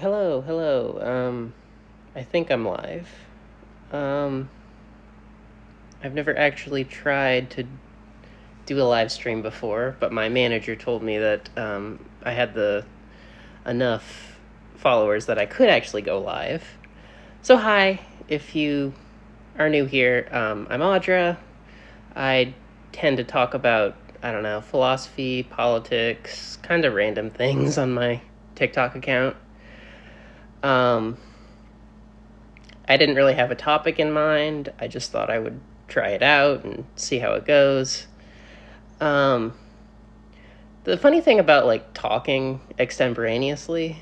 Hello. I think I'm live. Um, I've never actually tried to do a live stream before, but my manager told me that I had the enough followers that I could actually go live. So hi, if you are new here, I'm Audra. I tend to talk about, I don't know, philosophy, politics, kind of random things on my TikTok account. I didn't really have a topic in mind. I just thought I would try it out and see how it goes. Um, the funny thing about like talking extemporaneously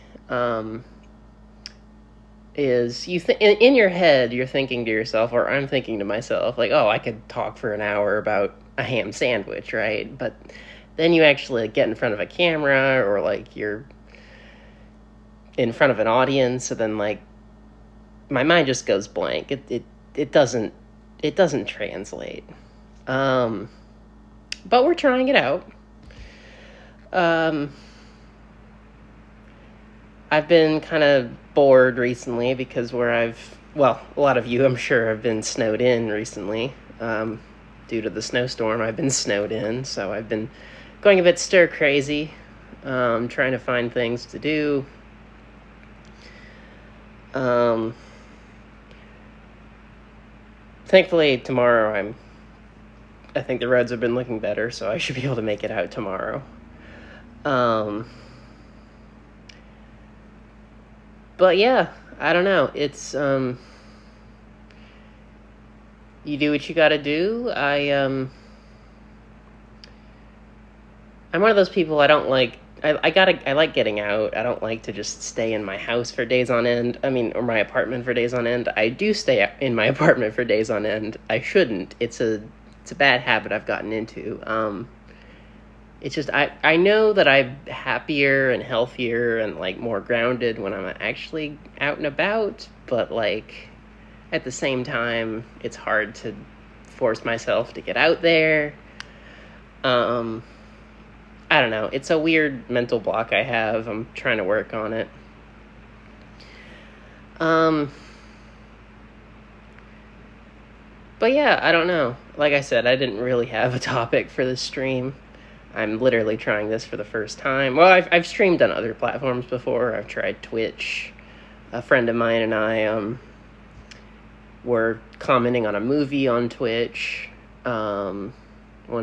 is in your head you're thinking to yourself, or I'm thinking to myself, like, oh, I could talk for an hour about a ham sandwich, right? But then you actually get in front of a camera, or like you're in front of an audience, and then like my mind just goes blank. It doesn't translate. But we're trying it out. I've been kind of bored recently because a lot of you, I'm sure, have been snowed in recently. Due to the snowstorm, I've been snowed in, so I've been going a bit stir crazy, trying to find things to do. Thankfully, tomorrow I think the roads have been looking better, so I should be able to make it out tomorrow. But yeah, I don't know. It's you do what you gotta do. I'm one of those people. I don't like. I like getting out. I don't like to just stay in my house for days on end. I mean, or my apartment for days on end. I do stay in my apartment for days on end. I shouldn't. It's a bad habit I've gotten into. It's just I know that I'm happier and healthier and like more grounded when I'm actually out and about, but like at the same time it's hard to force myself to get out there. I don't know. It's a weird mental block I have. I'm trying to work on it. But yeah, I don't know. Like I said, I didn't really have a topic for this stream. I'm literally trying this for the first time. Well, I've streamed on other platforms before. I've tried Twitch. A friend of mine and I were commenting on a movie on Twitch one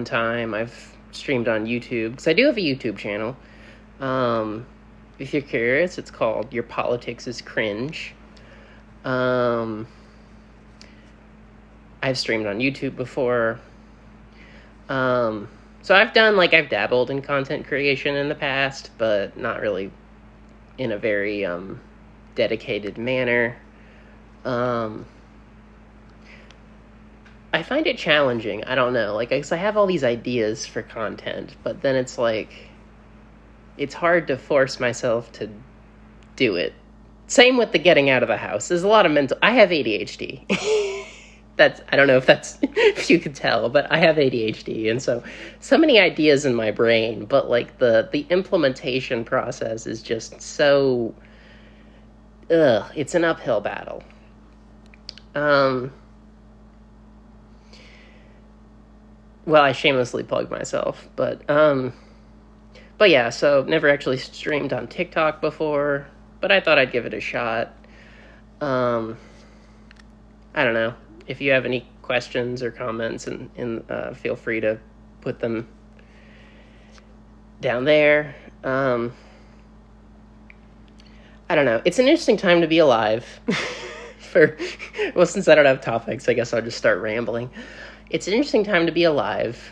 time. I've streamed on YouTube, because I do have a YouTube channel. If you're curious, it's called Your Politics is Cringe. I've streamed on YouTube before. So I've dabbled in content creation in the past, but not really in a very dedicated manner. I find it challenging. I don't know. Like, 'cause I have all these ideas for content, but then it's like, it's hard to force myself to do it. Same with the getting out of the house. There's a lot of I have ADHD. I don't know if you could tell, but I have ADHD. And so many ideas in my brain, but like the implementation process is just so, it's an uphill battle. Well, I shamelessly plugged myself, but yeah, so never actually streamed on TikTok before, but I thought I'd give it a shot. I don't know. If you have any questions or comments, and feel free to put them down there. I don't know. It's an interesting time to be alive. Since I don't have topics, I guess I'll just start rambling. It's an interesting time to be alive.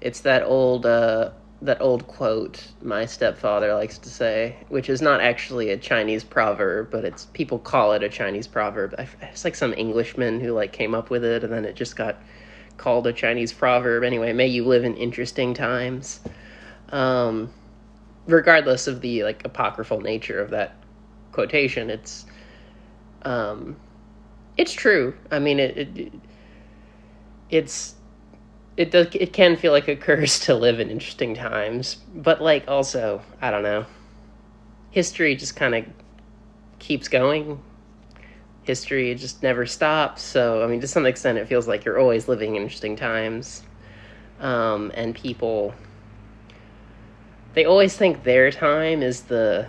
It's that old quote my stepfather likes to say, which is not actually a Chinese proverb, but people call it a Chinese proverb. It's like some Englishman who like came up with it, and then it just got called a Chinese proverb. Anyway, may you live in interesting times. Regardless of the like apocryphal nature of that quotation, it's true. I mean, it can feel like a curse to live in interesting times, but like also, I don't know. history just kind of keeps going. History just never stops. So, I mean, to some extent, it feels like you're always living in interesting times. And people, they always think their time is the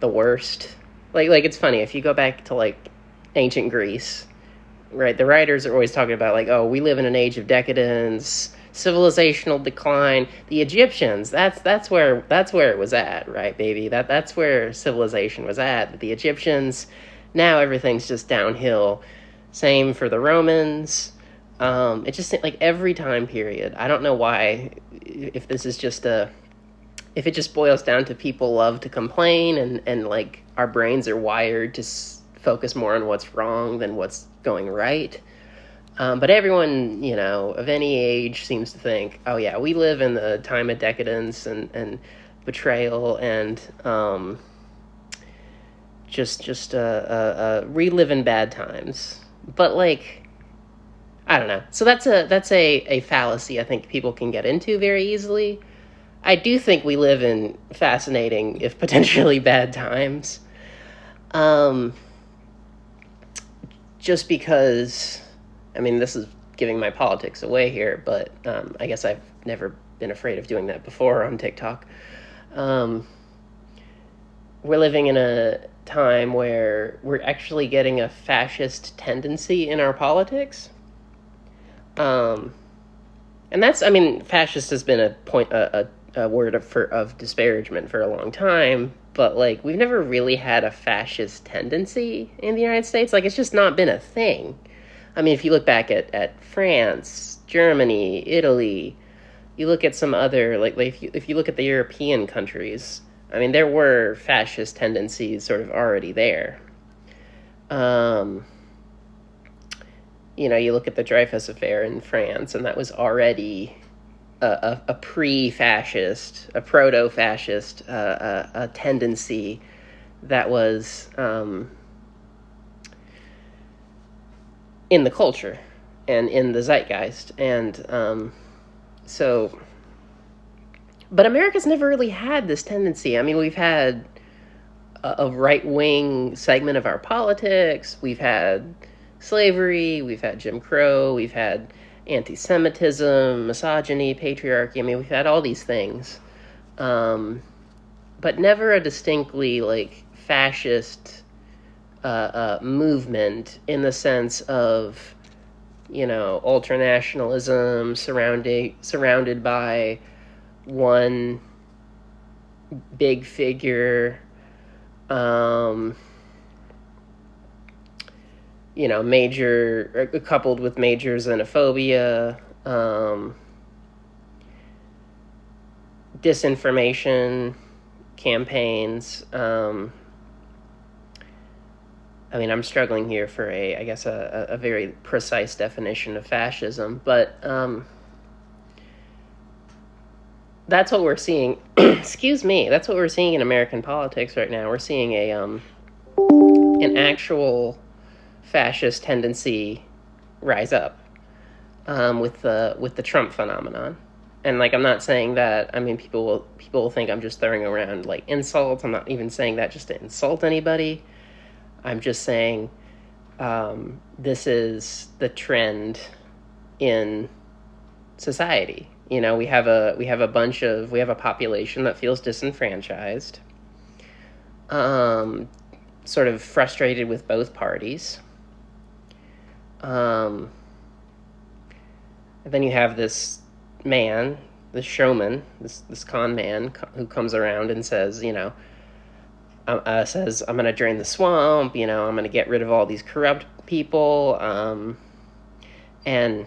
worst. Like it's funny, if you go back to, like, ancient Greece, right, the writers are always talking about, like, oh, we live in an age of decadence, civilizational decline. The Egyptians, that's where it was at, right, baby? That's where civilization was at. The Egyptians, now everything's just downhill. Same for the Romans. It just, like, every time period. I don't know why, if this is just if it just boils down to people love to complain, and like, our brains are wired to focus more on what's wrong than what's going right. But everyone, of any age seems to think, oh yeah, we live in the time of decadence and betrayal and just reliving bad times. But, like, I don't know. So that's a fallacy I think people can get into very easily. I do think we live in fascinating, if potentially bad times. Just because, I mean, this is giving my politics away here, but I guess I've never been afraid of doing that before on TikTok. We're living in a time where we're actually getting a fascist tendency in our politics. And that's, I mean, fascist has been a word of disparagement for a long time, but, like, we've never really had a fascist tendency in the United States. Like, it's just not been a thing. I mean, if you look back at France, Germany, Italy, you look at some other, like if you look at the European countries, I mean, there were fascist tendencies sort of already there. You look at the Dreyfus Affair in France, and that was already a pre-fascist, a proto-fascist a tendency that was in the culture and in the zeitgeist. And but America's never really had this tendency. I mean, we've had a right-wing segment of our politics. We've had slavery. We've had Jim Crow. We've had anti-Semitism, misogyny, patriarchy. I mean, we've had all these things. But never a distinctly, like, fascist movement in the sense of, ultranationalism surrounded by one big figure, coupled with major xenophobia, disinformation campaigns. I mean, I'm struggling here for a very precise definition of fascism, but that's what we're seeing. Excuse me. That's what we're seeing in American politics right now. We're seeing an actual fascist tendency rise up with the Trump phenomenon. And, like, I'm not saying that. I mean, people will think I'm just throwing around, like, insults. I'm not even saying that just to insult anybody. I'm just saying this is the trend in society. We have a population that feels disenfranchised, sort of frustrated with both parties. And then you have this man, this showman, this con man who comes around and says, I'm going to drain the swamp, I'm going to get rid of all these corrupt people, and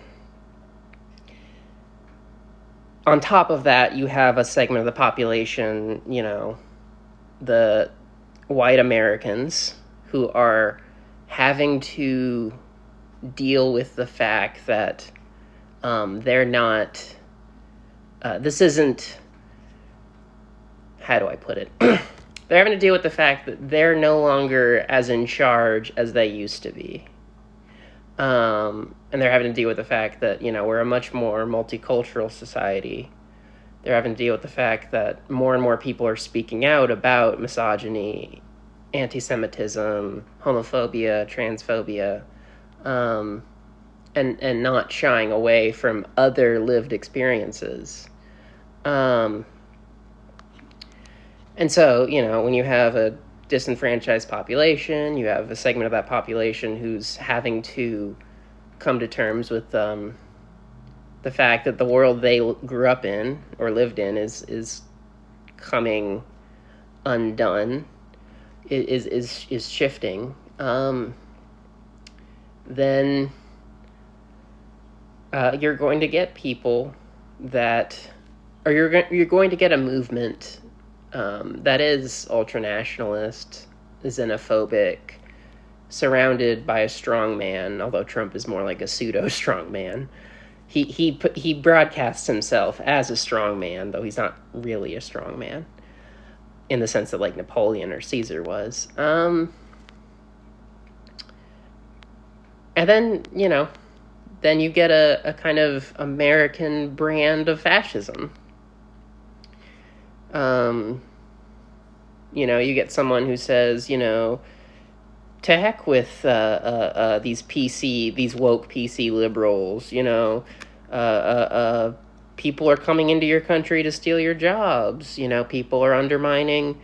on top of that, you have a segment of the population, the white Americans, who are having to deal with the fact that they're not, this isn't, how do I put it? They're having to deal with the fact that they're no longer as in charge as they used to be. And they're having to deal with the fact that, we're a much more multicultural society they're having to deal with the fact that more and more people are speaking out about misogyny, anti-Semitism, homophobia, transphobia, and not shying away from other lived experiences. And so, when you have a disenfranchised population, you have a segment of that population who's having to come to terms with the fact that the world they grew up in or lived in is coming undone, is shifting. Then you're going to get people that, or you're going to get a movement that is ultranationalist, xenophobic, surrounded by a strong man, although Trump is more like a pseudo strong man. He broadcasts himself as a strong man, though he's not really a strong man in the sense that like Napoleon or Caesar was. And then, then you get a kind of American brand of fascism. You get someone who says, to heck with these woke PC liberals, people are coming into your country to steal your jobs. People are undermining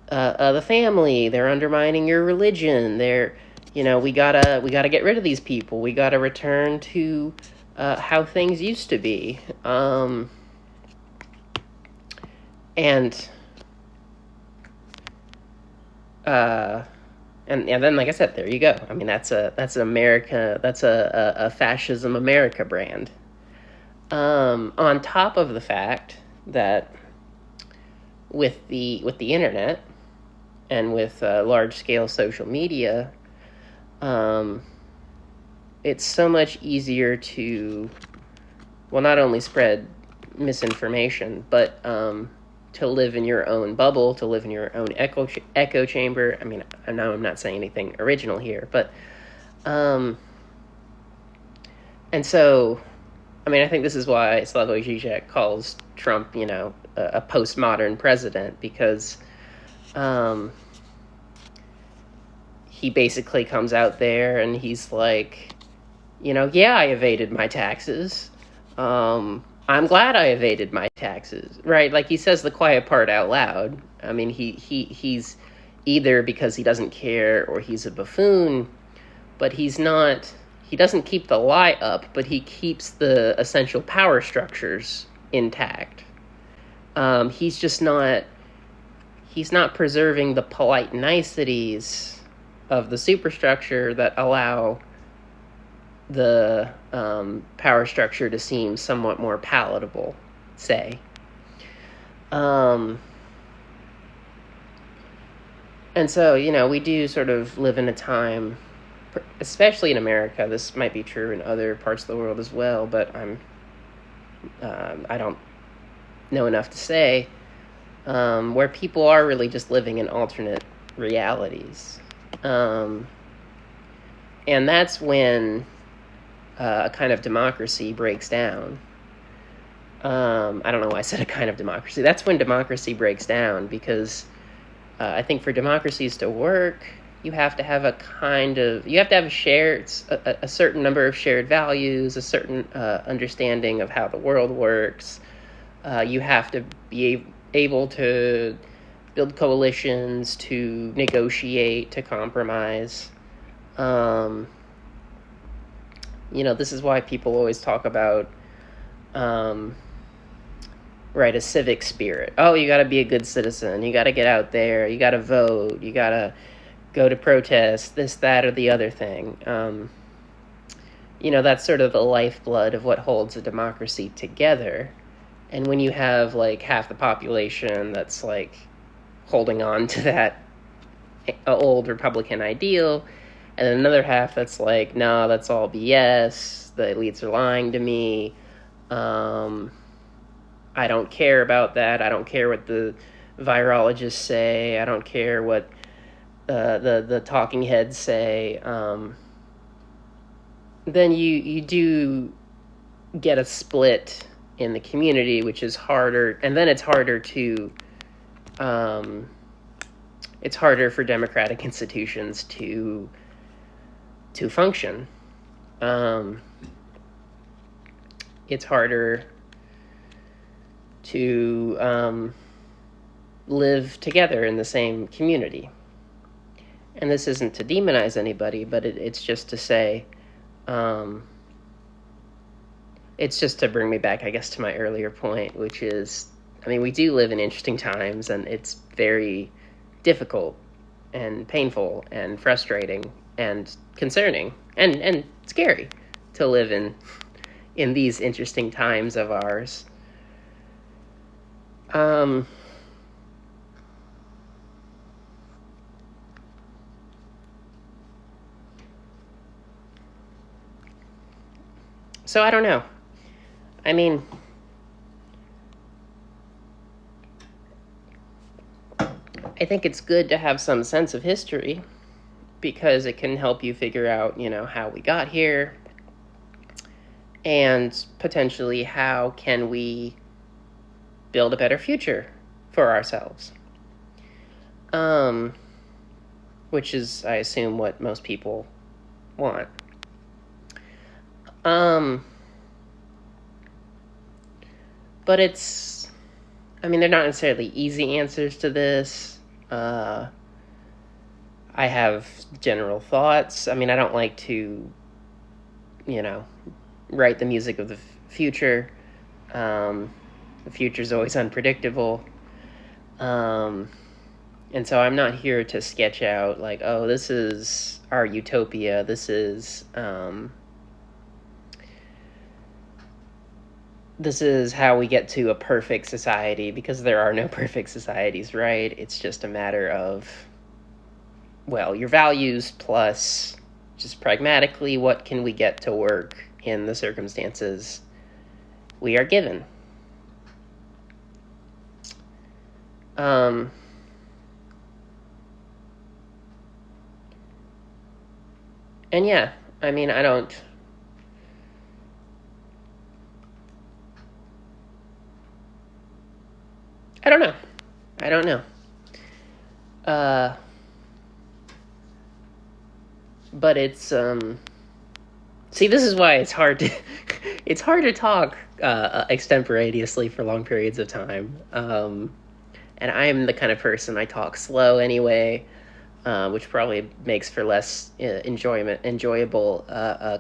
the family. They're undermining your religion. We gotta get rid of these people. We gotta return to how things used to be. And then, like I said, there you go. I mean, that's America. That's a fascism America brand. On top of the fact that with the internet and with large scale social media, it's so much easier to, well, not only spread misinformation, but to live in your own bubble, to live in your own echo chamber. I mean, I know I'm not saying anything original here, but and so, I mean, I think this is why Slavoj Žižek calls Trump, a postmodern president, because he basically comes out there and he's like, yeah, I evaded my taxes. I'm glad I evaded my taxes, right? Like, he says the quiet part out loud. I mean, he's either because he doesn't care or he's a buffoon, but he doesn't keep the lie up, but he keeps the essential power structures intact. He's not preserving the polite niceties of the superstructure that allow the power structure to seem somewhat more palatable, say. And so, we do sort of live in a time, especially in America, this might be true in other parts of the world as well, but I don't know enough to say, where people are really just living in alternate realities. And that's when a kind of democracy breaks down. I don't know why I said a kind of democracy. That's when democracy breaks down, because I think for democracies to work, you have to have a certain number of shared values, a certain understanding of how the world works. You have to be able to build coalitions, to negotiate, to compromise. This is why people always talk about, a civic spirit. Oh, you got to be a good citizen. You got to get out there. You got to vote. You got to go to protests, this, that, or the other thing. That's sort of the lifeblood of what holds a democracy together. And when you have, like, half the population that's, like, holding on to that old Republican ideal, and then another half that's like, no, that's all BS. The elites are lying to me. I don't care about that. I don't care what the virologists say. I don't care what the talking heads say. Then you do get a split in the community, which is harder, and then it's harder for democratic institutions to function. It's harder to live together in the same community. And this isn't to demonize anybody, but it's just to say, it's just to bring me back, I guess, to my earlier point, which is, I mean, we do live in interesting times, and it's very difficult and painful and frustrating and concerning and scary to live in these interesting times of ours. So I don't know. I mean, I think it's good to have some sense of history because it can help you figure out, how we got here and potentially how can we build a better future for ourselves. Which is, I assume, what most people want. But it's, I mean, they're not necessarily easy answers to this. I have general thoughts. I mean, I don't like to, write the music of the future. The future's always unpredictable. And so I'm not here to sketch out like, oh, this is our utopia. This is how we get to a perfect society, because there are no perfect societies, right? It's just a matter of, well, your values plus just pragmatically what can we get to work in the circumstances we are given. And yeah, I mean, I don't know. But it's, see, this is why it's hard to, it's hard to talk, extemporaneously for long periods of time. And I'm the kind of person, I talk slow anyway, which probably makes for less enjoyable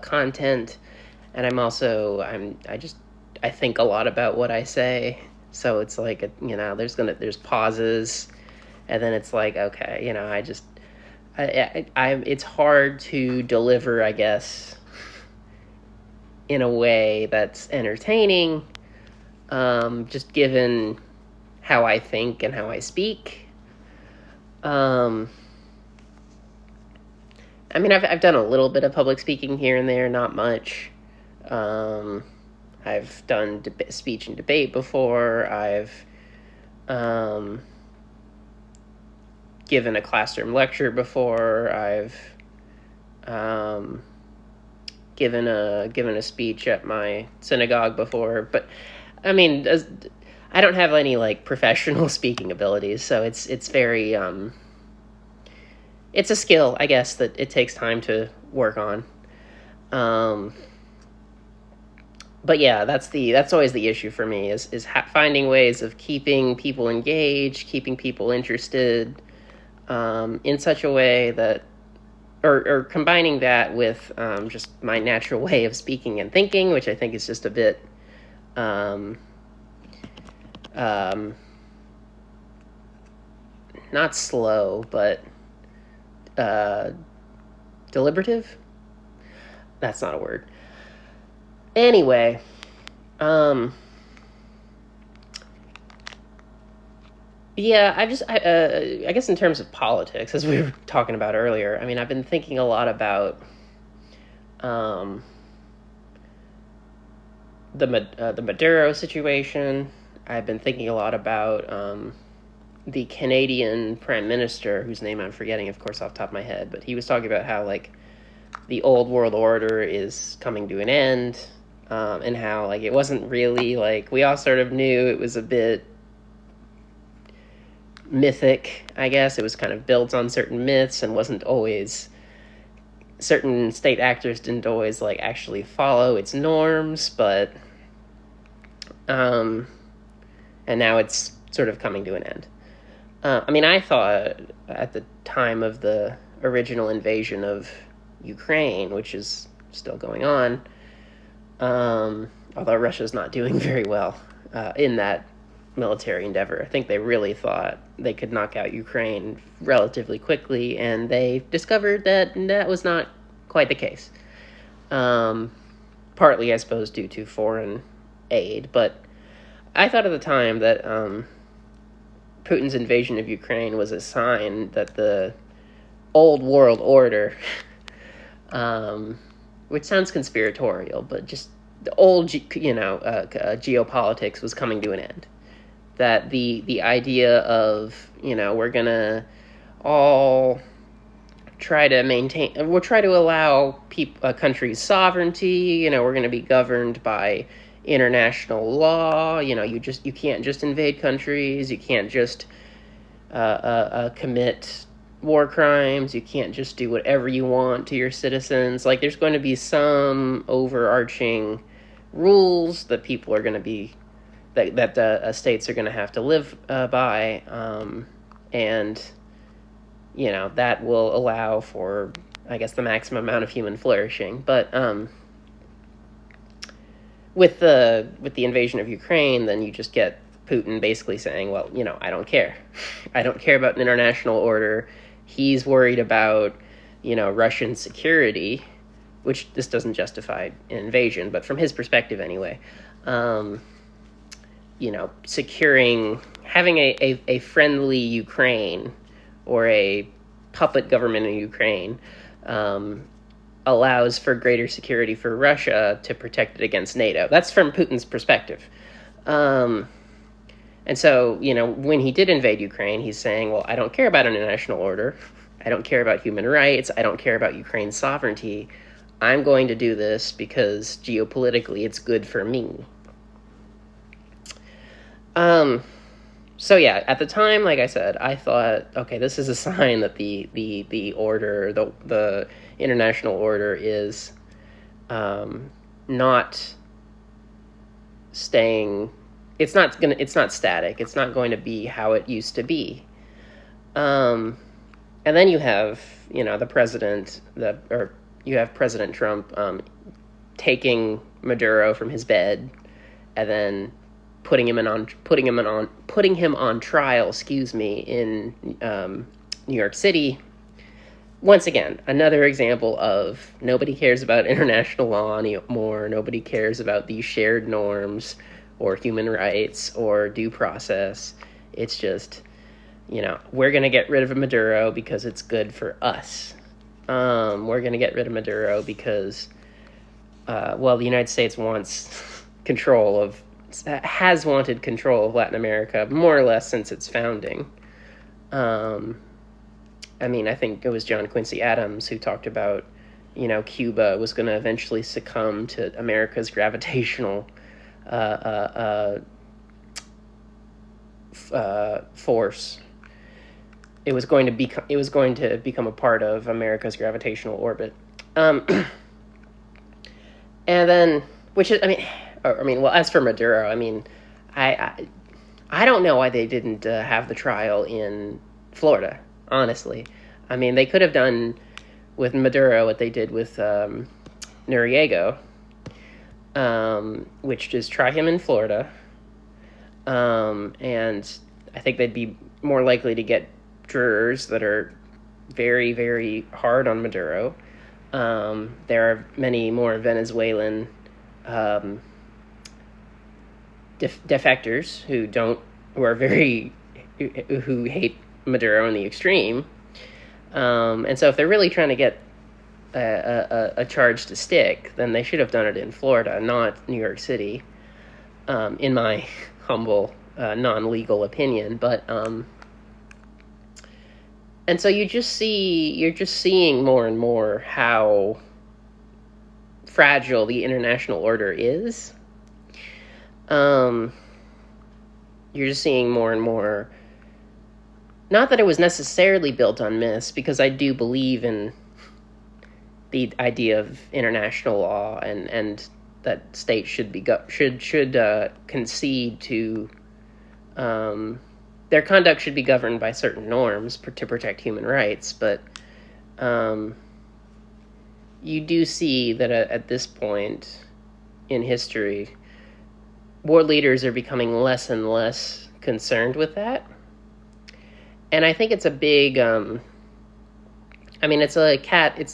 content. And I think a lot about what I say. So it's like, there's pauses, and then it's like, okay, it's hard to deliver, I guess, in a way that's entertaining, just given how I think and how I speak. I mean, I've done a little bit of public speaking here and there, not much. I've done speech and debate before. I've given a classroom lecture before. I've given a speech at my synagogue before. But I mean, I don't have any like professional speaking abilities, so it's very it's a skill, I guess, that it takes time to work on. But yeah, that's always the issue for me is finding ways of keeping people engaged, keeping people interested, in such a way that, or combining that with just my natural way of speaking and thinking, which I think is just a bit not slow, but deliberative. That's not a word. Anyway, yeah, I guess in terms of politics, as we were talking about earlier, I mean, I've been thinking a lot about the Maduro situation. I've been thinking a lot about the Canadian Prime Minister, whose name I'm forgetting, of course, off the top of my head, but he was talking about how, like, the old world order is coming to an end, and how like it wasn't really like we all sort of knew it was a bit mythic, I guess. It was kind of built on certain myths and wasn't always certain state actors didn't always like actually follow its norms, but and now it's sort of coming to an end. I mean, I thought at the time of the original invasion of Ukraine, which is still going on, although Russia's not doing very well in that military endeavor. I think they really thought they could knock out Ukraine relatively quickly, and they discovered that that was not quite the case. Partly, I suppose, due to foreign aid, but I thought at the time that Putin's invasion of Ukraine was a sign that the old world order, which sounds conspiratorial, but just the old, geopolitics was coming to an end. That the idea of, we're going to all try to allow countries' sovereignty, we're going to be governed by international law, you can't just invade countries, you can't just commit war crimes, you can't just do whatever you want to your citizens. Like, there's going to be some overarching rules that people are going to be, that states are going to have to live by, and, that will allow for, I guess, the maximum amount of human flourishing. But, with the invasion of Ukraine, then you just get Putin basically saying, well, I don't care. I don't care about an international order. He's worried about, Russian security, which this doesn't justify an invasion, but from his perspective anyway, having a friendly Ukraine or a puppet government in Ukraine, allows for greater security for Russia to protect it against NATO. That's from Putin's perspective. And so, when he did invade Ukraine, he's saying, well, I don't care about an international order. I don't care about human rights. I don't care about Ukraine's sovereignty. I'm going to do this because geopolitically it's good for me. So yeah, at the time, like I said, I thought, okay, this is a sign that the order, the international order is not staying. It's not static. It's not going to be how it used to be. And then you have, the president, you have President Trump taking Maduro from his bed, and then putting him on trial, in New York City. Once again, another example of nobody cares about international law anymore. Nobody cares about these shared norms or human rights or due process. It's just, we're going to get rid of Maduro because it's good for us. We're going to get rid of Maduro because, the United States has wanted control of Latin America more or less since its founding. I think it was John Quincy Adams who talked about, Cuba was going to eventually succumb to America's gravitational force. It was going to become a part of America's gravitational orbit. And then, as for Maduro, I don't know why they didn't have the trial in Florida, honestly. They could have done with Maduro what they did with Noriega, which is try him in Florida, and I think they'd be more likely to get jurors that are very, very hard on Maduro. There are many more Venezuelan defectors who hate Maduro in the extreme. And so if they're really trying to get a charge to stick, then they should have done it in Florida, not New York City, in my humble, non-legal opinion. But, and so you're just seeing more and more how fragile the international order is. You're just seeing more and more. Not that it was necessarily built on myths, because I do believe in the idea of international law and that states should be concede to their conduct should be governed by certain norms to protect human rights. But you do see that at this point in history, world leaders are becoming less and less concerned with that. And I think it's a big, it's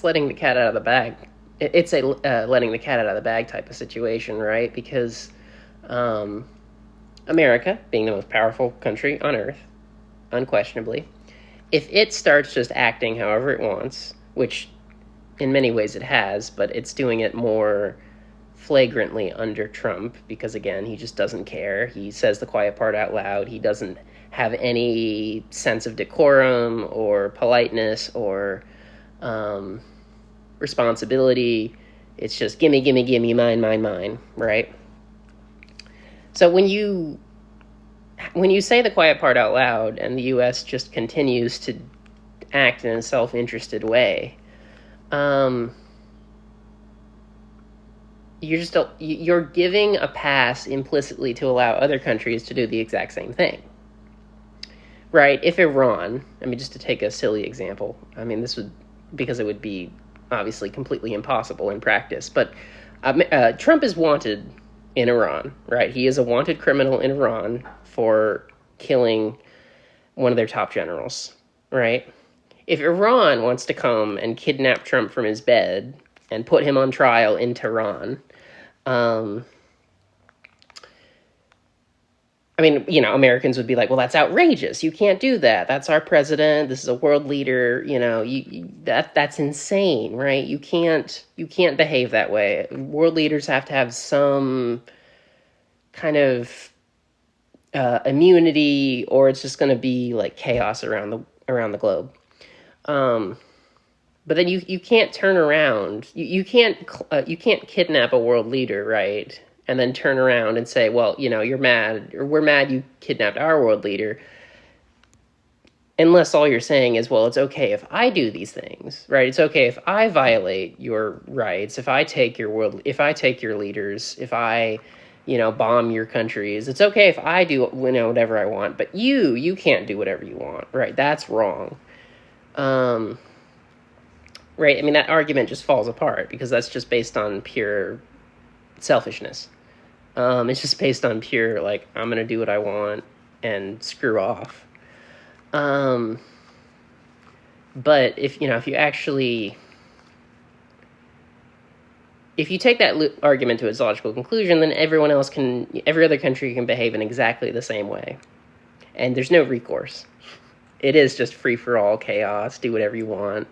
letting the cat out of the bag. It's a letting the cat out of the bag type of situation, right? Because America, being the most powerful country on earth, unquestionably, if it starts just acting however it wants, which in many ways it has, but it's doing it more flagrantly under Trump, because again, he just doesn't care. He says the quiet part out loud. He doesn't have any sense of decorum or politeness or responsibility. It's just gimme, gimme, gimme, mine, mine, mine, right? So when you say the quiet part out loud and the U.S. just continues to act in a self-interested way, you're giving a pass implicitly to allow other countries to do the exact same thing, right? If Iran, just to take a silly example, because it would be obviously completely impossible in practice, but Trump is wanted in Iran, right? He is a wanted criminal in Iran for killing one of their top generals, right? If Iran wants to come and kidnap Trump from his bed and put him on trial in Tehran, Americans would be like, well, that's outrageous. You can't do that. That's our president. This is a world leader. That's insane, right? You can't behave that way. World leaders have to have some kind of immunity, or it's just going to be like chaos around the globe. But then you can't turn around. You can't kidnap a world leader, right? And then turn around and say, well, you're mad, or we're mad you kidnapped our world leader. Unless all you're saying is, well, it's okay if I do these things, right? It's okay if I violate your rights, if I take your leaders, if I, bomb your countries. It's okay if I do, whatever I want, but you can't do whatever you want, right? That's wrong. Right? That argument just falls apart because that's just based on pure selfishness. It's just based on pure, like, I'm going to do what I want and screw off. But if you take that argument to its logical conclusion, then every other country can behave in exactly the same way. And there's no recourse. It is just free-for-all chaos, do whatever you want.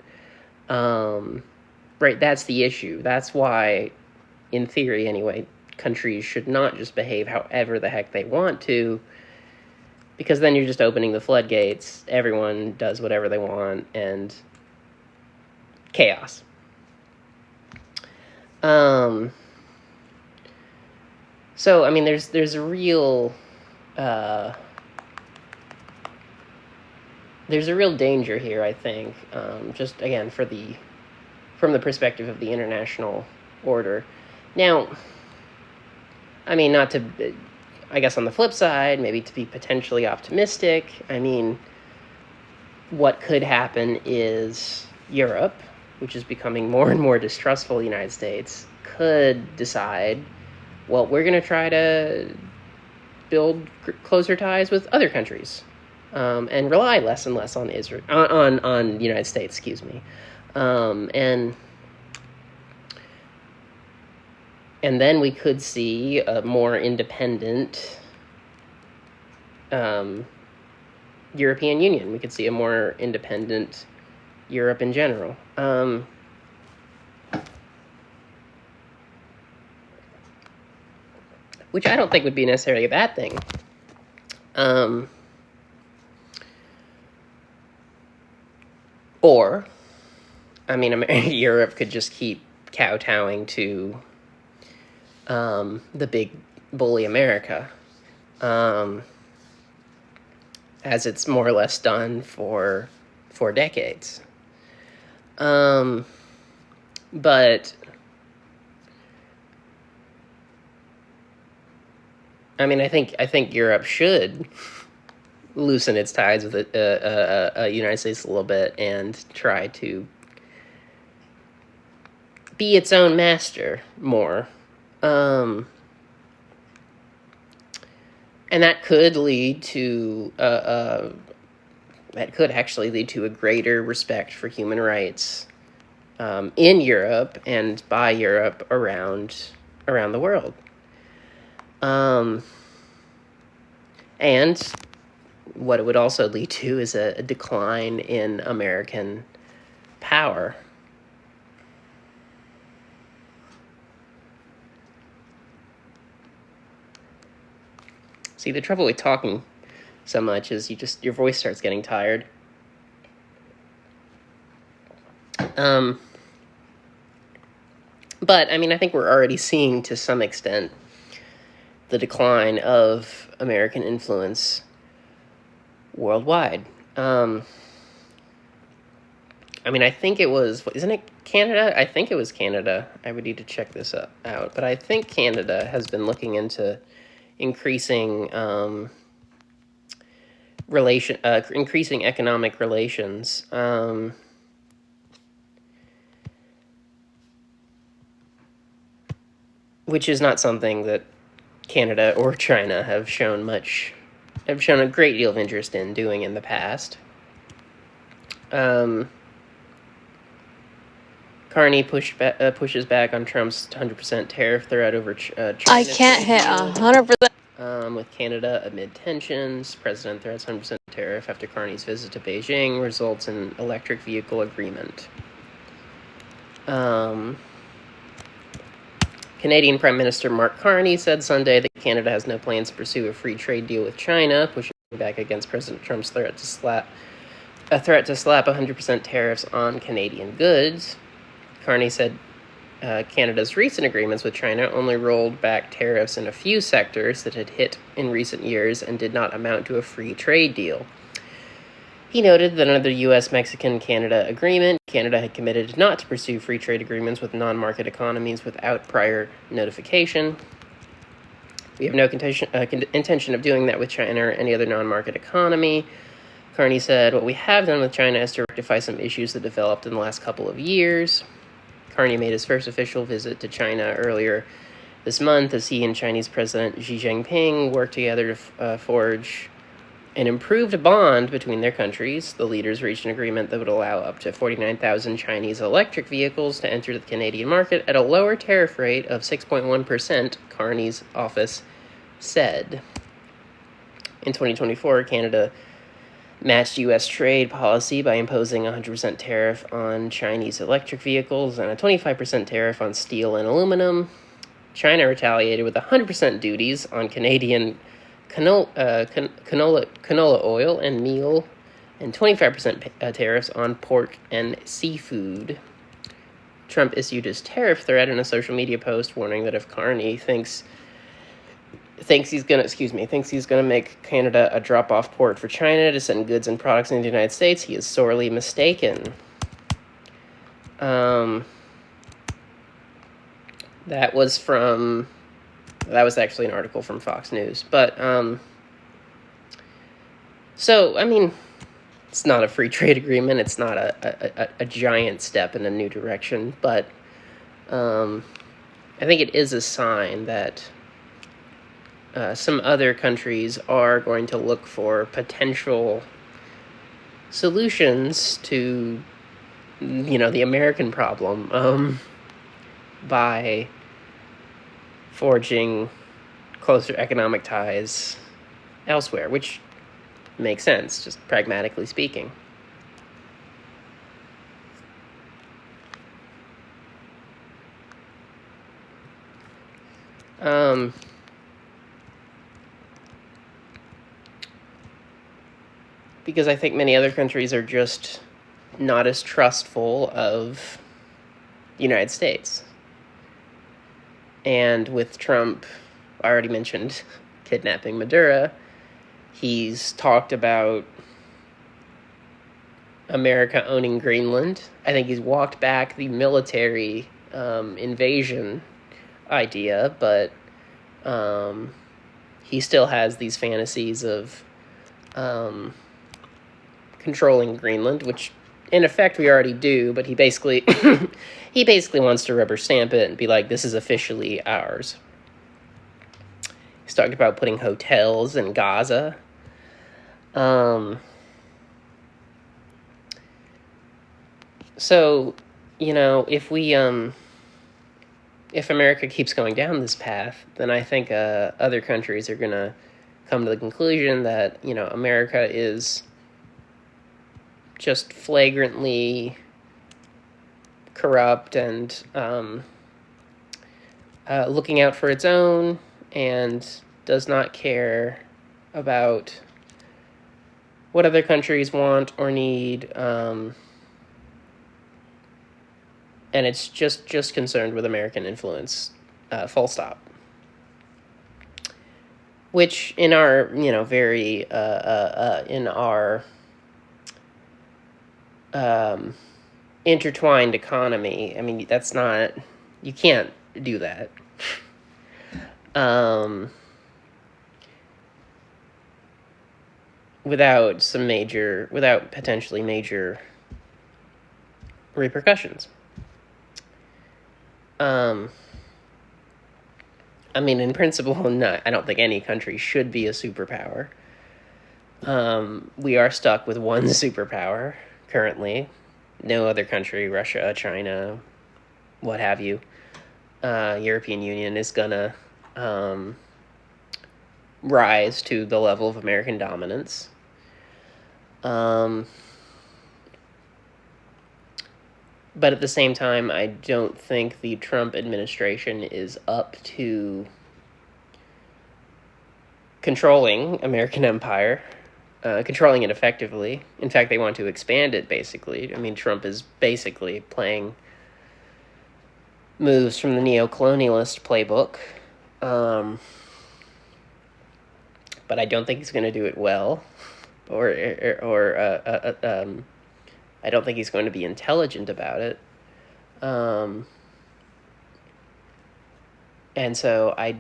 Right, that's the issue. That's why, in theory anyway, countries should not just behave however the heck they want to, because then you're just opening the floodgates. Everyone does whatever they want, and chaos. So, there's a real danger here, I think, just again from the perspective of the international order. Now, not to, I guess on the flip side, maybe to be potentially optimistic, what could happen is Europe, which is becoming more and more distrustful of the United States, could decide, well, we're going to try to build closer ties with other countries, and rely less and less on Israel, on the United States, excuse me. And then we could see a more independent European Union. We could see a more independent Europe in general. Which I don't think would be necessarily a bad thing. Or, Europe could just keep kowtowing to the big bully America, as it's more or less done for decades. But I mean, I think Europe should loosen its ties with the United States a little bit and try to be its own master more. And that could lead to that could actually lead to a greater respect for human rights in Europe and by Europe around the world. And what it would also lead to is a decline in American power. See, the trouble with talking so much is your voice starts getting tired. But, I mean, I think we're already seeing, to some extent, the decline of American influence worldwide. I mean, I think it was, isn't it Canada? I think it was Canada. I would need to check this out. But I think Canada has been looking into increasing increasing economic relations. Which is not something that Canada or China have shown a great deal of interest in doing in the past. Carney pushes back on Trump's 100% tariff threat over China. I can't hit 100%. With Canada amid tensions, President threats 100% tariff after Carney's visit to Beijing results in electric vehicle agreement. Canadian Prime Minister Mark Carney said Sunday that Canada has no plans to pursue a free trade deal with China, pushing back against President Trump's threat to slap 100% tariffs on Canadian goods. Carney said Canada's recent agreements with China only rolled back tariffs in a few sectors that had hit in recent years and did not amount to a free trade deal. He noted that under the U.S.-Mexican-Canada agreement, Canada had committed not to pursue free trade agreements with non-market economies without prior notification. We have no intention of doing that with China or any other non-market economy. Carney said, what we have done with China is to rectify some issues that developed in the last couple of years. Carney made his first official visit to China earlier this month as he and Chinese President Xi Jinping worked together to forge an improved bond between their countries. The leaders reached an agreement that would allow up to 49,000 Chinese electric vehicles to enter the Canadian market at a lower tariff rate of 6.1%, Carney's office said. In 2024, Canada matched U.S. trade policy by imposing a 100% tariff on Chinese electric vehicles and a 25% tariff on steel and aluminum. China retaliated with 100% duties on Canadian canola oil and meal, and 25% tariffs on pork and seafood. Trump issued his tariff threat in a social media post warning that if Carney thinks he's gonna make Canada a drop-off port for China to send goods and products into the United States, he is sorely mistaken. That was actually an article from Fox News. But, so, I mean, it's not a free trade agreement. It's not a giant step in a new direction. But I think it is a sign that some other countries are going to look for potential solutions to, the American problem by forging closer economic ties elsewhere, which makes sense, just pragmatically speaking. Because I think many other countries are just not as trustful of United States. And with Trump, I already mentioned kidnapping Maduro. He's talked about America owning Greenland. I think he's walked back the military invasion idea, but he still has these fantasies of controlling Greenland, which in effect we already do, but he basically he basically wants to rubber stamp it and be like, this is officially ours. He's talked about putting hotels in Gaza. So, if America keeps going down this path, then I think other countries are going to come to the conclusion that, America is just flagrantly corrupt and looking out for its own and does not care about what other countries want or need, and it's just concerned with American influence, full stop. Which in our, very, in our intertwined economy, I mean, that's not, you can't do that. Without potentially major repercussions. I mean, in principle, I don't think any country should be a superpower. We are stuck with one superpower currently. No other country, Russia, China, what have you, European Union is gonna rise to the level of American dominance. But at the same time, I don't think the Trump administration is up to controlling American empire, controlling it effectively. In fact, they want to expand it, basically. I mean, Trump is basically playing moves from the neo-colonialist playbook. But I don't think he's going to do it well. Or I don't think he's going to be intelligent about it. And so I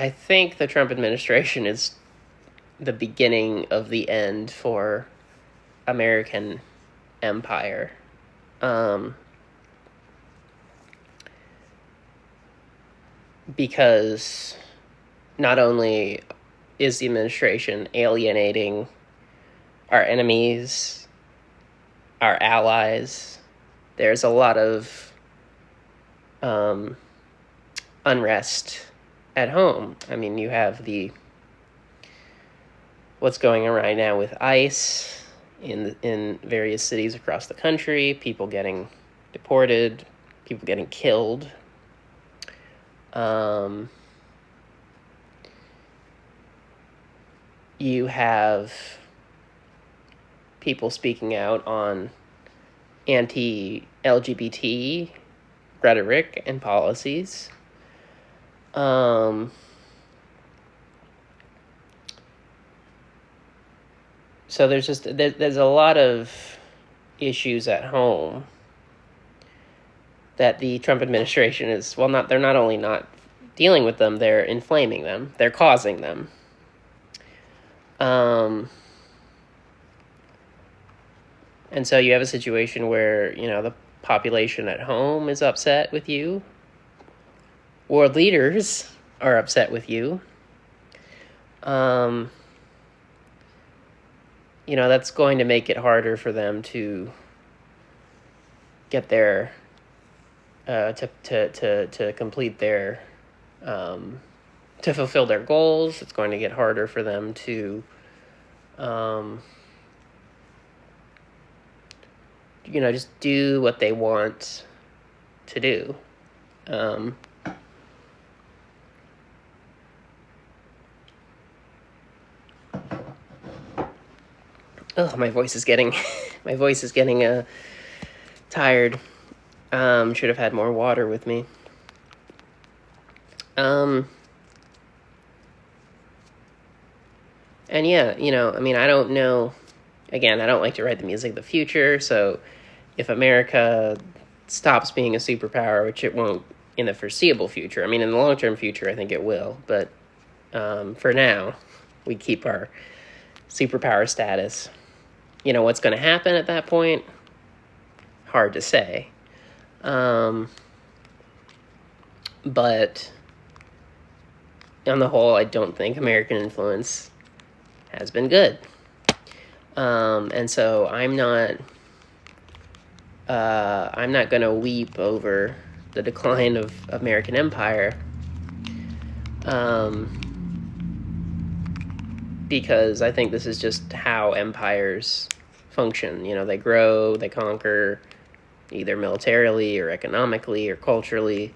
think the Trump administration is the beginning of the end for American empire. Because not only is the administration alienating our enemies, our allies, there's a lot of unrest at home. I mean, you have what's going on right now with ICE in various cities across the country, people getting deported, people getting killed. You have people speaking out on anti-LGBT rhetoric and policies. So there's a lot of issues at home that the Trump administration is, they're not only not dealing with them, they're inflaming them, they're causing them. And so you have a situation where, the population at home is upset with you. World leaders are upset with you. That's going to make it harder for them to get their, to complete their, to fulfill their goals. It's going to get harder for them to, just do what they want to do. Oh, my voice is getting tired. Should have had more water with me. And yeah, I don't know. Again, I don't like to write the music of the future, so if America stops being a superpower, which it won't in the foreseeable future, in the long-term future, I think it will, but for now, we keep our superpower status. What's going to happen at that point? Hard to say. But on the whole, I don't think American influence has been good. And so I'm not going to weep over the decline of American empire, because I think this is just how empires function. They grow, they conquer, either militarily or economically or culturally,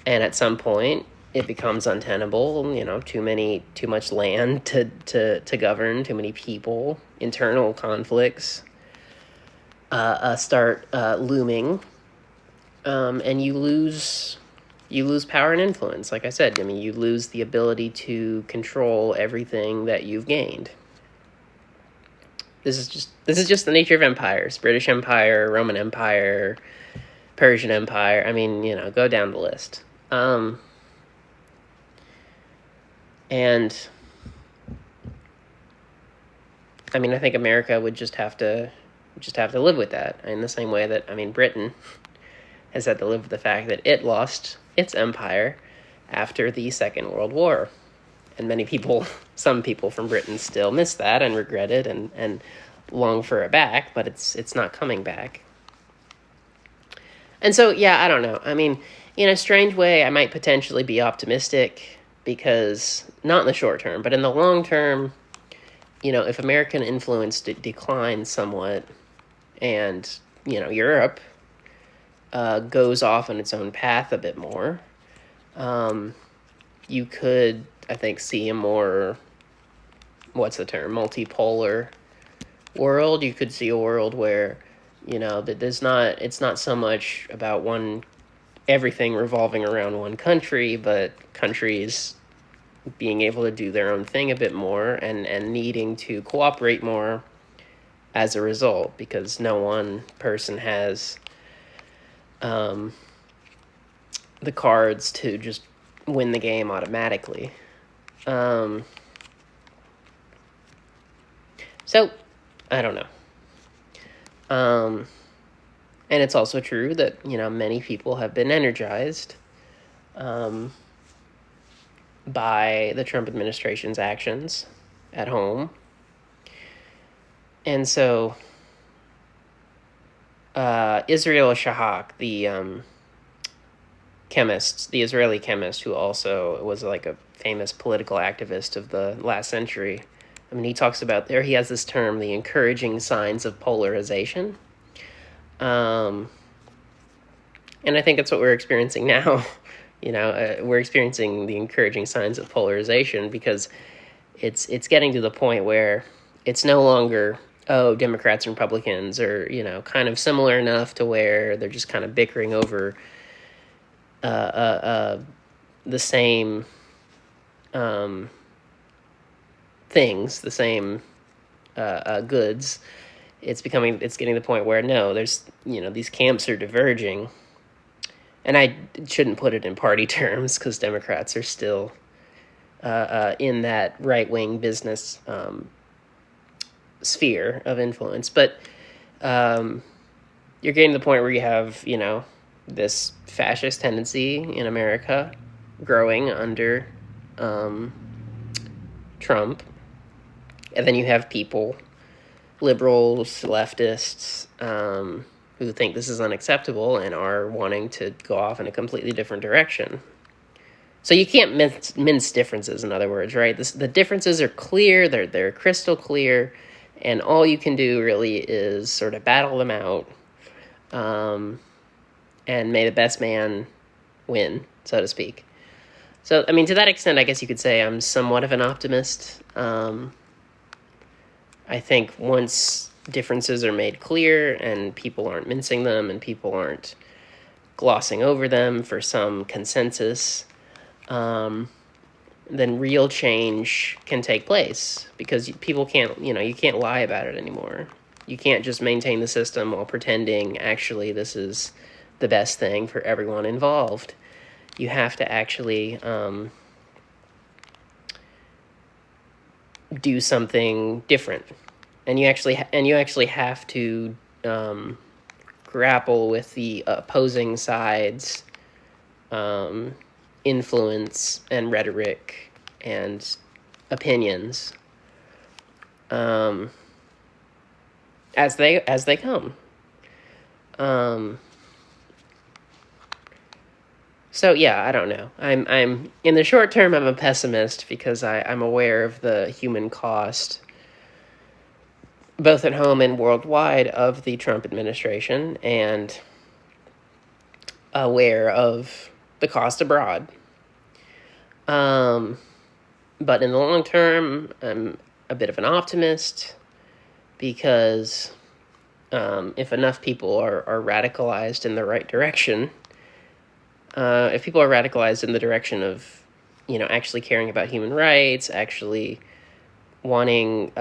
and at some point it becomes untenable. Too much land to govern, too many people, internal conflicts start looming, and you lose power and influence. Like I said, you lose the ability to control everything that you've gained. This is just the nature of empires: British Empire, Roman Empire, Persian Empire. Go down the list. And I think America would just have to live with that, in the same way that Britain has had to live with the fact that it lost its empire after the Second World War. And some people from Britain still miss that and regret it and long for it back, but it's not coming back. And so, yeah, I don't know. In a strange way, I might potentially be optimistic, because, not in the short term, but in the long term, if American influence declines somewhat, and, Europe goes off on its own path a bit more, you could, I think, see a more, what's the term, multipolar world. You could see a world where, that it's not so much about everything revolving around one country, but countries being able to do their own thing a bit more, and needing to cooperate more as a result, because no one person has the cards to just win the game automatically. So, I don't know. And it's also true that, many people have been energized by the Trump administration's actions at home. And so Israel Shahak, the Israeli chemist, who also was like a famous political activist of the last century, he talks about, he has this term, the encouraging signs of polarization. And I think that's what we're experiencing now. We're experiencing the encouraging signs of polarization, because it's getting to the point where it's no longer, Democrats and Republicans are, kind of similar enough to where they're just kind of bickering over the same things, the same goods. It's getting to the point where, no, there's, these camps are diverging. And I shouldn't put it in party terms, because Democrats are still in that right-wing business sphere of influence. But you're getting to the point where you have, this fascist tendency in America growing under Trump. And then you have people, liberals, leftists, who think this is unacceptable and are wanting to go off in a completely different direction. So you can't mince differences, in other words, right? The differences are clear, they're crystal clear, and all you can do really is sort of battle them out, and may the best man win, so to speak. So, to that extent, I guess you could say I'm somewhat of an optimist. I think once differences are made clear and people aren't mincing them and people aren't glossing over them for some consensus, then real change can take place, because people can't, you can't lie about it anymore. You can't just maintain the system while pretending actually this is the best thing for everyone involved. You have to actually do something different, and you actually have to grapple with the opposing sides' influence and rhetoric and opinions as they come. So yeah, I don't know. I'm in the short term, I'm a pessimist because I'm aware of the human cost, both at home and worldwide, of the Trump administration, and aware of the cost abroad. But in the long term, I'm a bit of an optimist, because if enough people are radicalized in the right direction, if people are radicalized in the direction of, actually caring about human rights, actually wanting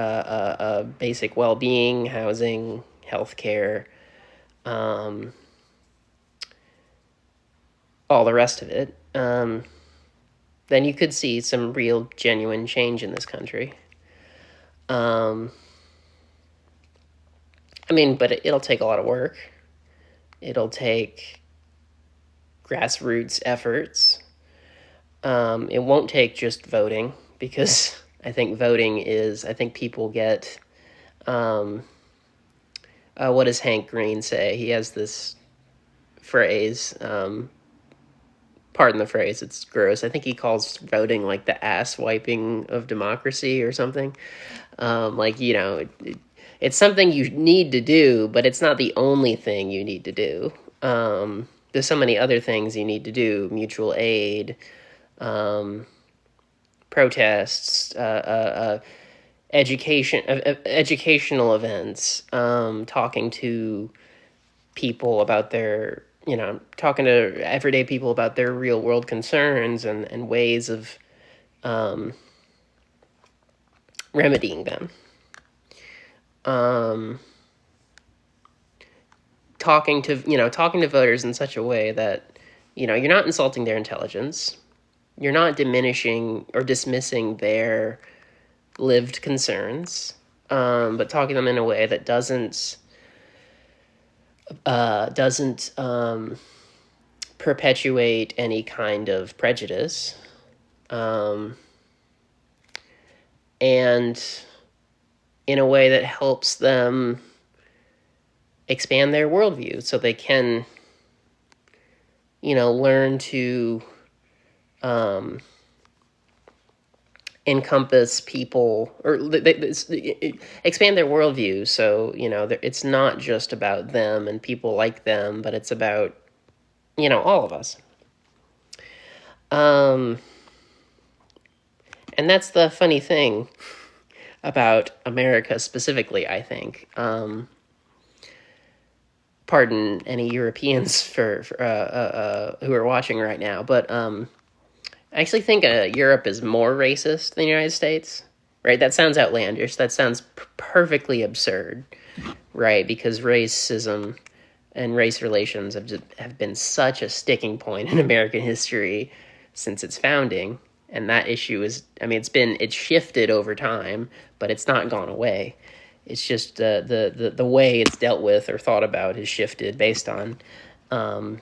basic well-being, housing, healthcare, all the rest of it, then you could see some real, genuine change in this country. But it'll take a lot of work. It'll take grassroots efforts. It won't take just voting, because I think people get, what does Hank Green say? He has this phrase, pardon the phrase, it's gross. I think he calls voting like the ass wiping of democracy or something. It's something you need to do, but it's not the only thing you need to do. There's so many other things you need to do: mutual aid, protests, educational events, talking to people about talking to everyday people about their real world concerns and ways of remedying them. Talking to voters in such a way that, you're not insulting their intelligence. You're not diminishing or dismissing their lived concerns, but talking to them in a way that doesn't perpetuate any kind of prejudice, and in a way that helps them expand their worldview, so they can, learn to encompass people, or expand their worldview. So, it's not just about them and people like them, but it's about, all of us. And that's the funny thing about America specifically, I think. Pardon any Europeans for who are watching right now, but I actually think Europe is more racist than the United States, right? That sounds outlandish. That sounds perfectly absurd, right? Because racism and race relations have been such a sticking point in American history since its founding. And that issue is, it's shifted over time, but it's not gone away. It's just the way it's dealt with or thought about has shifted based on the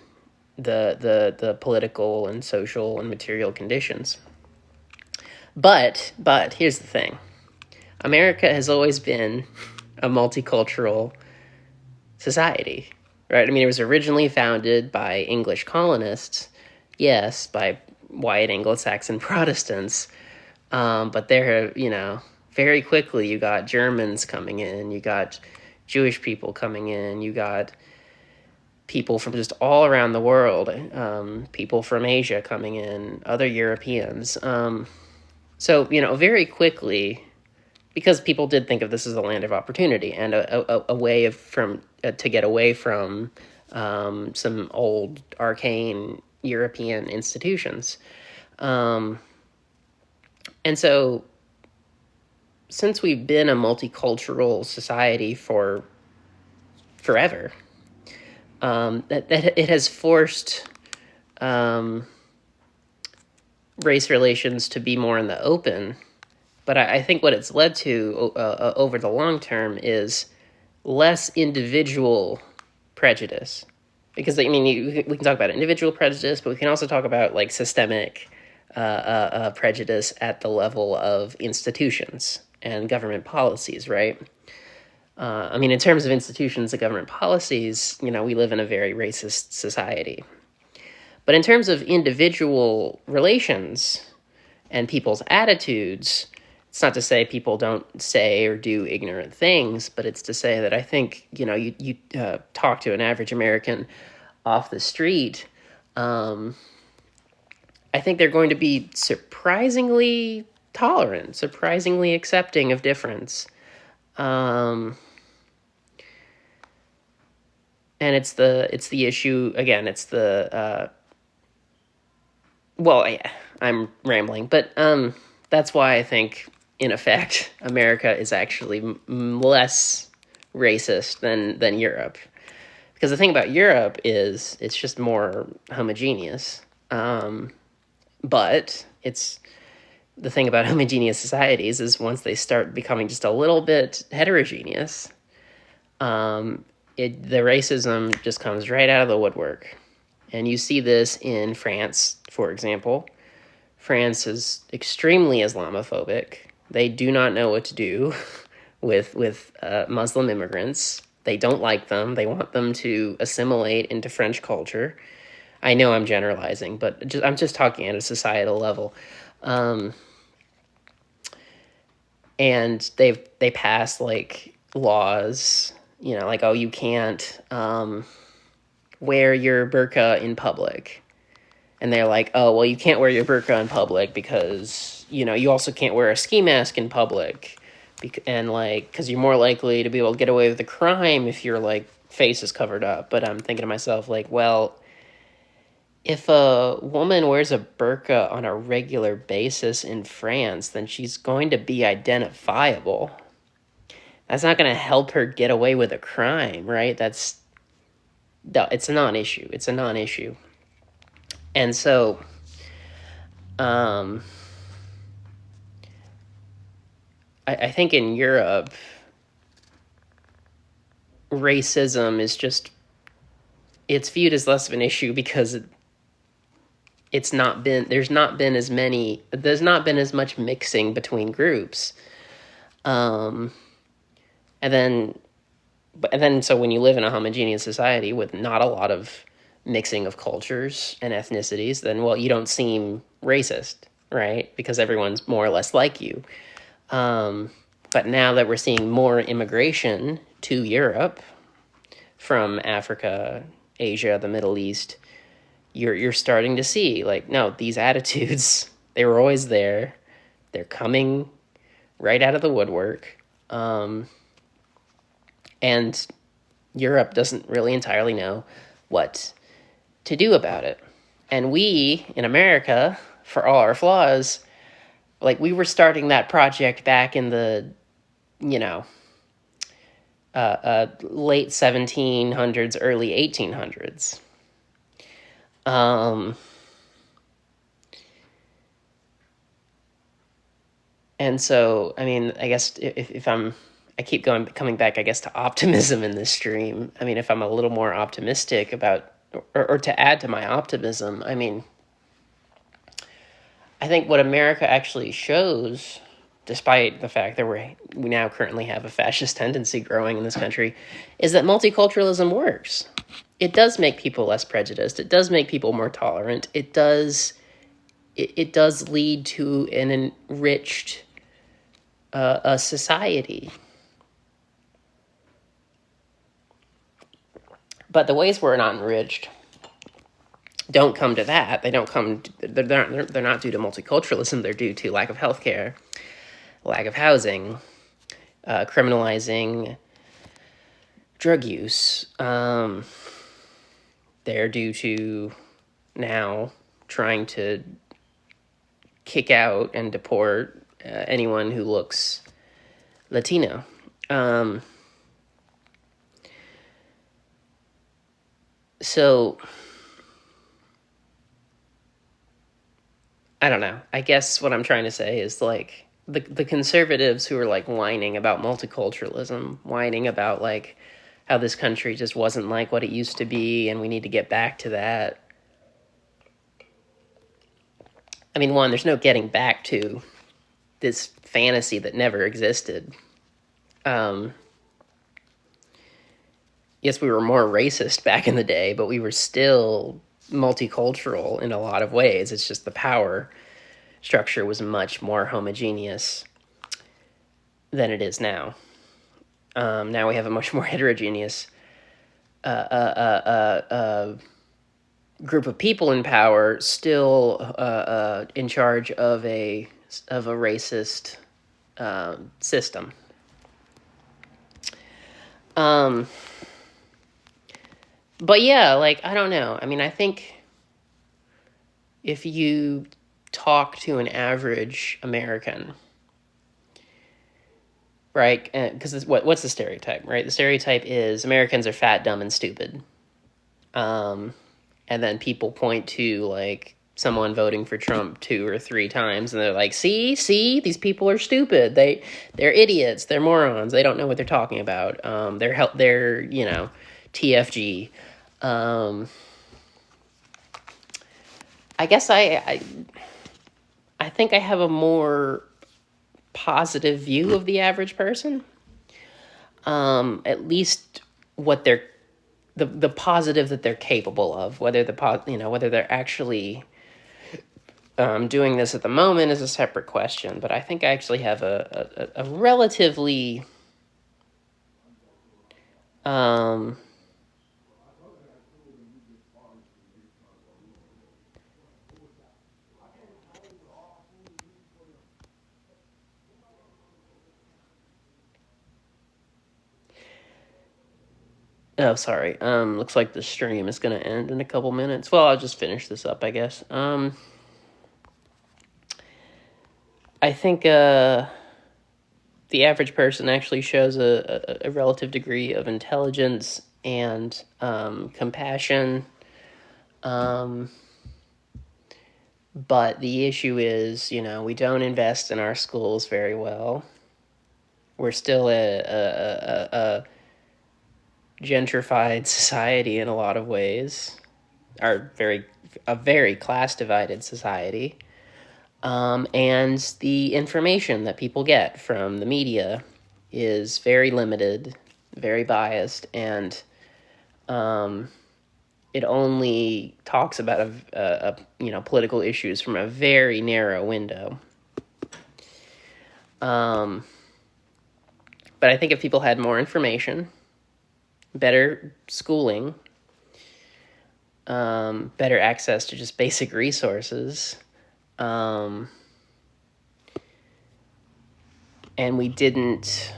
political and social and material conditions. But here's the thing. America has always been a multicultural society, right? It was originally founded by English colonists, yes, by white Anglo-Saxon Protestants, but there, very quickly you got Germans coming in, you got Jewish people coming in, you got people from just all around the world, people from Asia coming in, other Europeans. So, very quickly, because people did think of this as a land of opportunity and a way to get away from some old arcane European institutions. And so, since we've been a multicultural society for forever, that it has forced race relations to be more in the open. But I think what it's led to over the long term is less individual prejudice. Because, I mean, we can talk about individual prejudice, but we can also talk about, like, systemic prejudice at the level of institutions and government policies, right? I mean, in terms of institutions and government policies, we live in a very racist society. But in terms of individual relations and people's attitudes, it's not to say people don't say or do ignorant things, but it's to say that I think, you talk to an average American off the street, I think they're going to be surprisingly tolerant, surprisingly accepting of difference. And it's the issue, again, it's the, I'm rambling, but that's why I think, in effect, America is actually less racist than Europe. Because the thing about Europe is it's just more homogeneous. But it's the thing about homogeneous societies is once they start becoming just a little bit heterogeneous, the racism just comes right out of the woodwork. And you see this in France, for example. France is extremely Islamophobic. They do not know what to do with Muslim immigrants. They don't like them. They want them to assimilate into French culture. I know I'm generalizing, but I'm just talking at a societal level. And they pass, like, laws, like, oh, you can't wear your burqa in public. And they're like, oh, well, you can't wear your burqa in public because, you also can't wear a ski mask in public. And, like, because you're more likely to be able to get away with a crime if your, like, face is covered up. But I'm thinking to myself, like, well, if a woman wears a burqa on a regular basis in France, then she's going to be identifiable. That's not going to help her get away with a crime, right? It's a non-issue. It's a non-issue. And so, I think in Europe, racism is it's viewed as less of an issue because there's not been as much mixing between groups. And then so when you live in a homogeneous society with not a lot of mixing of cultures and ethnicities, then, well, you don't seem racist, right? Because everyone's more or less like you. But now that we're seeing more immigration to Europe from Africa, Asia, the Middle East, you're starting to see, like, no, these attitudes, they were always there. They're coming right out of the woodwork. And Europe doesn't really entirely know what to do about it. And we, in America, for all our flaws, like, we were starting that project back in the, late 1700s, early 1800s. And so, I mean, I guess if I keep coming back, I guess, to optimism in this stream. I mean, if I'm a little more optimistic about, or to add to my optimism, I mean, I think what America actually shows, despite the fact that we now currently have a fascist tendency growing in this country, is that multiculturalism works. It does make people less prejudiced. It does make people more tolerant. It does lead to an enriched a society. But the ways we're not enriched don't come to that. They don't come. They're not due to multiculturalism. They're due to lack of healthcare, lack of housing, criminalizing drug use. They're due to now trying to kick out and deport anyone who looks Latino. So I don't know. I guess what I'm trying to say is like the conservatives who are like whining about multiculturalism, whining about like how this country just wasn't like what it used to be and we need to get back to that. I mean, one, there's no getting back to this fantasy that never existed. Yes, we were more racist back in the day, but we were still multicultural in a lot of ways. It's just the power structure was much more homogeneous than it is now. Now we have a much more heterogeneous group of people in power, still in charge of a racist system. But yeah, like, I don't know. I mean, I think if you talk to an average American, right? Because what's the stereotype, right? The stereotype is Americans are fat, dumb, and stupid. And then people point to like someone voting for Trump 2 or 3 times, and they're like, "See, these people are stupid. They're idiots. They're morons. They don't know what they're talking about. They're TFG." I guess I think I have a more positive view of the average person. At least what they're the positive that they're capable of. Whether whether they're actually doing this at the moment is a separate question. But I think I actually have a relatively oh, sorry. Looks like the stream is going to end in a couple minutes. Well, I'll just finish this up, I guess. I think the average person actually shows a relative degree of intelligence and compassion. But the issue is, we don't invest in our schools very well. We're still a gentrified society in a lot of ways. A very class divided society. And the information that people get from the media is very limited, very biased, and it only talks about political issues from a very narrow window. But I think if people had more information, better schooling, better access to just basic resources, and we didn't,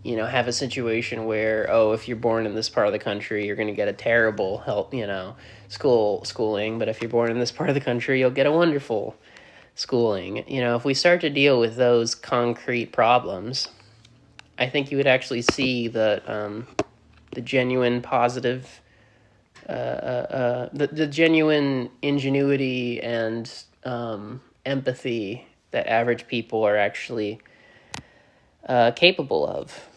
have a situation where, if you're born in this part of the country, you're going to get a terrible schooling, but if you're born in this part of the country, you'll get a wonderful schooling. If we start to deal with those concrete problems, I think you would actually see the genuine positive, the genuine ingenuity and empathy that average people are actually capable of.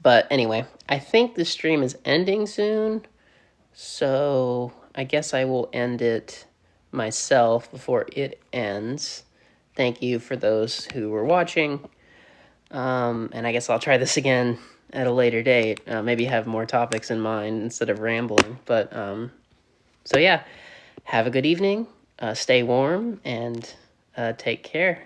But anyway, I think the stream is ending soon, so I guess I will end it myself before it ends. Thank you for those who were watching, and I guess I'll try this again at a later date, maybe have more topics in mind instead of rambling. But so yeah, have a good evening, stay warm, and take care.